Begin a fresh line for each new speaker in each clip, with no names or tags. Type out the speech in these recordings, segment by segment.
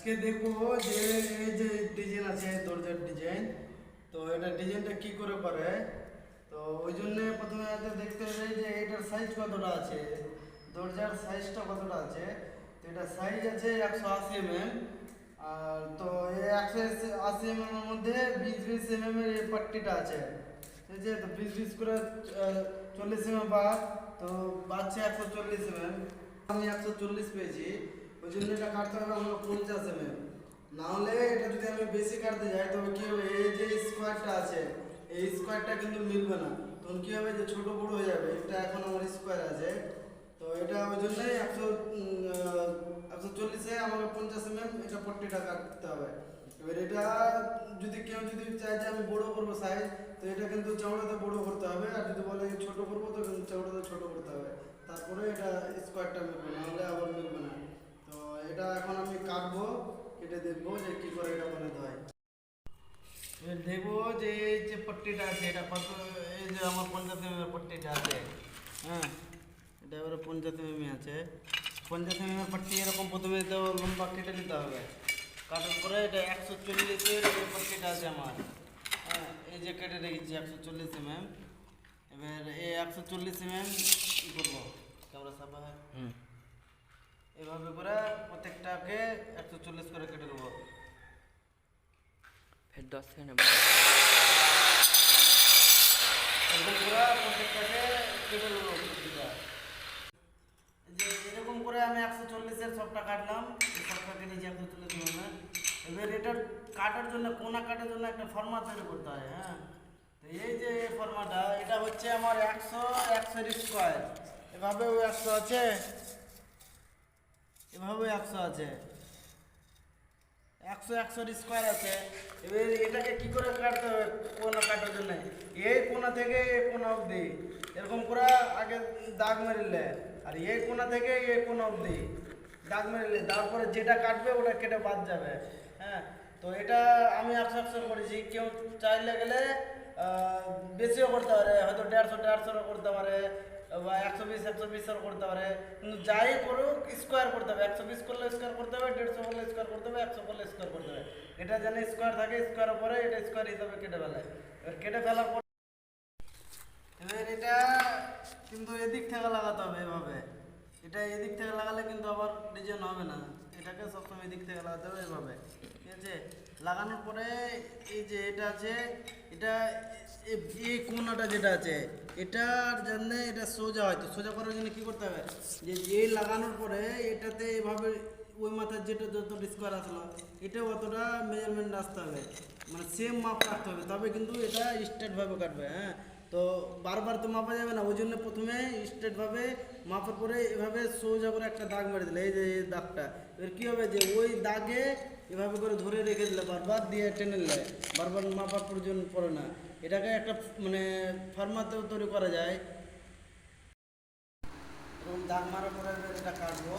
আজকে দেখবো যে এই যে ডিজাইন আছে দরজার ডিজাইন, তো এটা ডিজাইনটা কি করে করে। তো ওই জন্য প্রথমে আগে দেখতে হবে যে এটার সাইজ কতটা আছে, দরজার সাইজটা কতটা আছে। তো এটা সাইজ আছে 180 mm। আর তো এই 180 mm এর মধ্যে 20-20 mm এর এই পাট্টিটা আছে, ঠিক আছে। তো 20-20 করে 40 mm বাদ, তো বাড়ছে 140 mm। আমি 140 পেয়েছি, ওই জন্য এটা কাটতে হবে আমার 50 mm। না হলে এটা যদি আমি বেশি কাটতে যাই তবে কি হবে, এই যে স্কোয়ারটা আছে এই স্কোয়ারটা কিন্তু মিলবে না, তখন কি হবে যে ছোট বড় হয়ে যাবে। এটা এখন আমার স্কোয়ার আছে, তো এটা ওই জন্যই 140-এ আমাকে 50 mm এটা পট্টিটা কাটতে হবে। এবার এটা যদি কেউ যদি চায় যে আমি বড় করবো সাইজ, তো এটা কিন্তু চওড়াতে বড় করতে হবে, আর যদি বলে ছোট করবো তো কিন্তু চওড়াতে ছোট করতে হবে, তারপরে এটা স্কোয়ারটা মিলবে, না হলে আবার মিলবে না। তো এটা এখন আমি কাটবো, কেটে দেখবো যে কি করে এটা বানাতে হয়। এবার দেখবো যে এই যে পট্টিটা আছে এটা কত, এই যে আমার 50 mm এর পট্টিটা আছে, হ্যাঁ এটা এবারে 50 mm আছে। 50 mm এর পট্টি এরকম প্রথমে তো লম্বা কেটে নিতে হবে, কাটার পরে এটা 140-এর এই পট্টিটা আছে আমার, হ্যাঁ এই যে কেটে রেখেছি 140 mm। এবার এই 140 mm কী করবো, ক্যামেরা সাফা হয় এভাবে করে প্রত্যেকটাকে 140 করে কেটে নেবো।
फिर 10 सेकंड
এরকম করে প্রত্যেকটাকে কেটে নেবো প্রত্যেকটা। যে এরকম করে আমি 140-এর সবটা কাটলাম, সবটাকে নিচে 140 mm। এবার এটা কাটার জন্য, কোনা কাটার জন্য একটা ফর্মা তৈরি করতে হয়, হ্যাঁ। তো এই যে ফর্মাটা, এটা হচ্ছে আমার 100-100 স্কোয়ার, এভাবেও 100 আছে, এভাবেও 100 আছে, 100-100 স্কোয়ার আছে। এবার এটাকে কি করে কাটতে হবে, কোনা কাটার জন্য এই কোনা থেকে এই কোনা অবধি এরকম করে আগে দাগ মেরিলে, আর এই কোনা থেকে এই কোনা অবধি দাগ মেরিলে, তারপরে যেটা কাটবে ওটা কেটে বাদ যাবে, হ্যাঁ। তো এটা আমি 100-100 করেছি, কেউ চাইলে গেলে বেশিও করতে পারে, হয়তো 150-150 করতে পারে, বা 120-120 করতে পারে, কিন্তু যাই করুক স্কোয়ার করতে হবে। 120 করলে স্কোয়ার করতে হবে, 150 করলে স্কোয়ার করতে হবে, 100 করলে স্কোয়ার করতে হবে। এটা যেন স্কোয়ার থাকে, স্কোয়ারের পরে এটা স্কোয়ার হিসাবে কেটে ফেলে। এবার কেটে ফেলার পর এবার এটা কিন্তু এদিক থেকে লাগাতে হবে এভাবে, এটা এদিক থেকে লাগালে কিন্তু আবার ডিজাইন হবে না, এটাকে সবসময় এদিক থেকে লাগাতে হবে এভাবে, ঠিক আছে। লাগানোর পরে এই যে এটা আছে, এটা এই কোণাটা যেটা আছে এটার জন্য এটা সোজা হয়, তো সোজা করার জন্য কী করতে হবে, যে এই লাগানোর পরে এটাতে এভাবে ওই মাথার যেটা যত স্কোয়ার আসলো এটাও অতটা মেজারমেন্ট আসতে হবে, মানে সেম মাপ রাখতে হবে, তবে কিন্তু এটা স্ট্রেটভাবে কাটবে, হ্যাঁ। তো বারবার তো মাপা যাবে না, ওই জন্য প্রথমে স্ট্রেটভাবে মাপার পরে এভাবে সোজা করে একটা দাগ মেরে দিলে, এই যে এই দাগটা, এবার কী হবে যে ওই দাগে এভাবে করে ধরে রেখে দিলে, বারবার দিয়ে টেনে নিলে বারবার মাপার প্রয়োজন পড়ে না। এটাকে একটা মানে ফার্মাতেও তৈরি করা যায়, এবং দাগ মারার পরে এবার এটা কাটবো।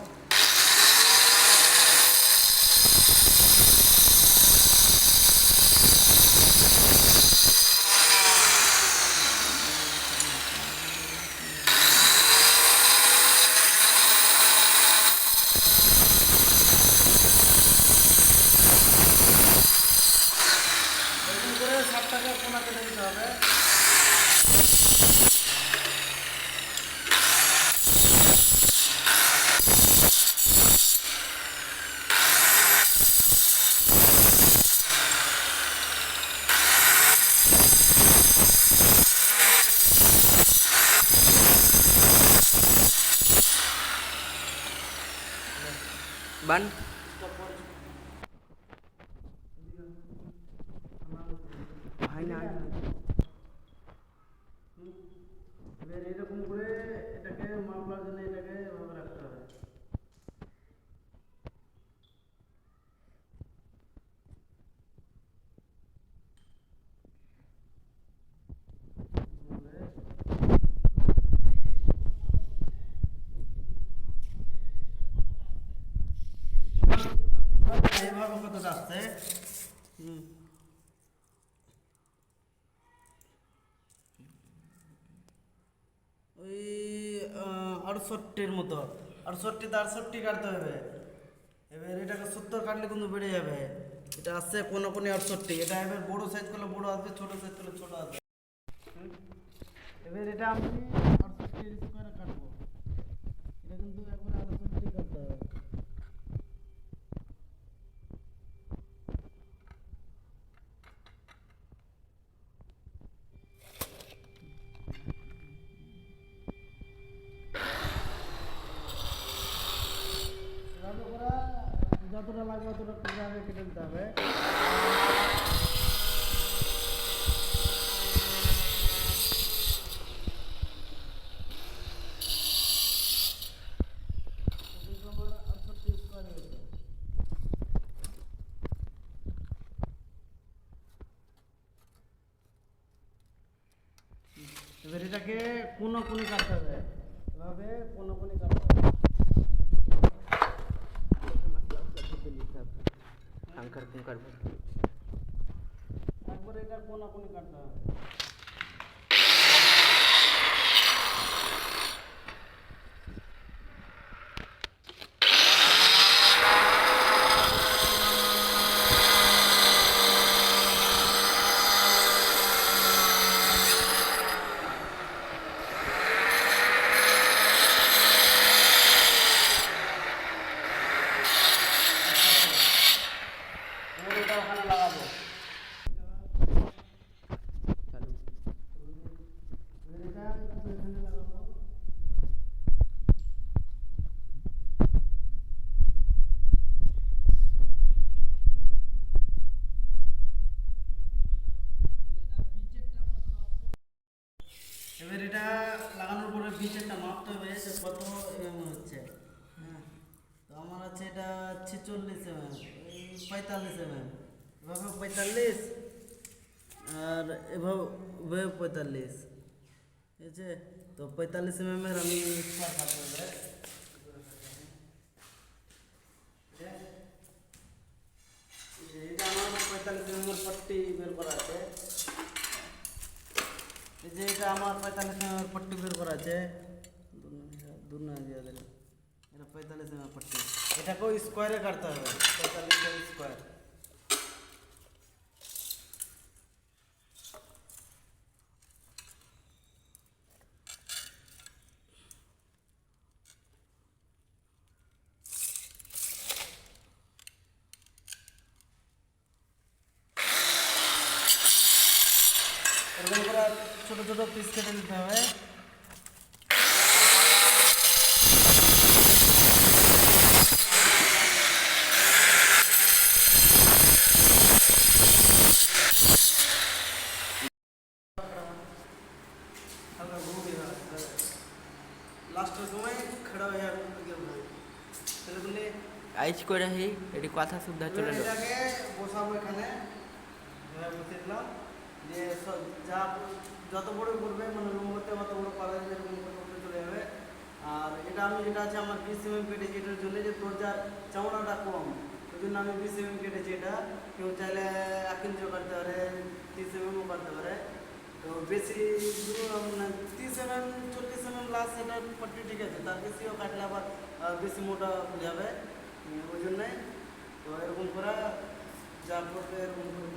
এরকম করে 7টাকে কোনা কেটে দিতে হবে।
बंद भाई ना
এবার এরকম করে এটাকে মাপবার জন্য এটাকে এভাবে রাখতে হবে। এভাবে কতটা আসছে, ওই 68-এর মতো, 68 কাটতে হবে। এবার এটাকে 70 কাটলে কিন্তু বেড়ে যাবে। এটা আসছে কোনো 68, এটা এবার বড় সাইজ করলে বড় আসবে, ছোট সাইজ করলে ছোট আসবে। হুম? এবার এটা আমি 68 স্কোয়ারে কাটবো। এটা কিন্তু একবারে আলোচনা দিয়ে কাটতে হবে। এভাবে করে যতটা লাগবে ততটা করে আগে কেটে নিতে হবে। কিন্তু আমার 68 স্কোয়ার হয়েছে। এবার এটাকে কোনো কোণে কাটতে হবে, এভাবে কোনো কোণে কাটতে হবে।
अंकर कुंकर
একবারে এটা কোনো কোণে কাটতে হবে। এবার এটা ওখানে লাগাবো।
चालू
এবার এটা এখানে লাগাবো। এবার এটা লাগানোর পরে বিচেরটা মাপতে হবে যে কত হচ্ছে। হ্যাঁ, তো আমার আছে এটা 46 45 এভাবে 45 আর এভাবে 45, ঠিক আছে। তো 45 এর আমি স্কোয়ার কাটবো এবারে। এটা আমার 45 পট্টি বের করা আছে। এই যে এটা আমার 45 পট্টি বের করা আছে। দূর না দিয়ে দিল, এটা 45 পট্টি। এটাকেও স্কোয়ারে কাটতে হবে, 45 স্কোয়ার। এরকম করে ছোট ছোট পিস কেটে নিতে হবে। লাস্টের সময় খেড়া হয়ে যাবে তাহলে বলে
आइज করে হি এটি কথা সুদ্ধা চলে এলো
এটাকে বসাবো এখানে। এভাবে বসিয়ে দিলাম, দিয়ে যা যত বড় করবে মানে লম্বতে অত বড় পালা এরকম করে করতে চলে যাবে। আর এটা আমি যেটা আছে আমার 20 কেটেছি এটার জন্য, যে দরজার চামড়াটা কম, ওই জন্য আমি 20 কেটেছি। এটা কেউ চাইলে 1 ইঞ্চিও কাটতে পারে, 30 কাটতে পারে। তো বেশি 30 40 লাস্ট এটা পট্টি ঠিক আছে, তার বেশিও কাটলে আবার বেশি মোটা হয়ে যাবে। ওই জন্যই তো এরকম করে যা করবে এরকম করে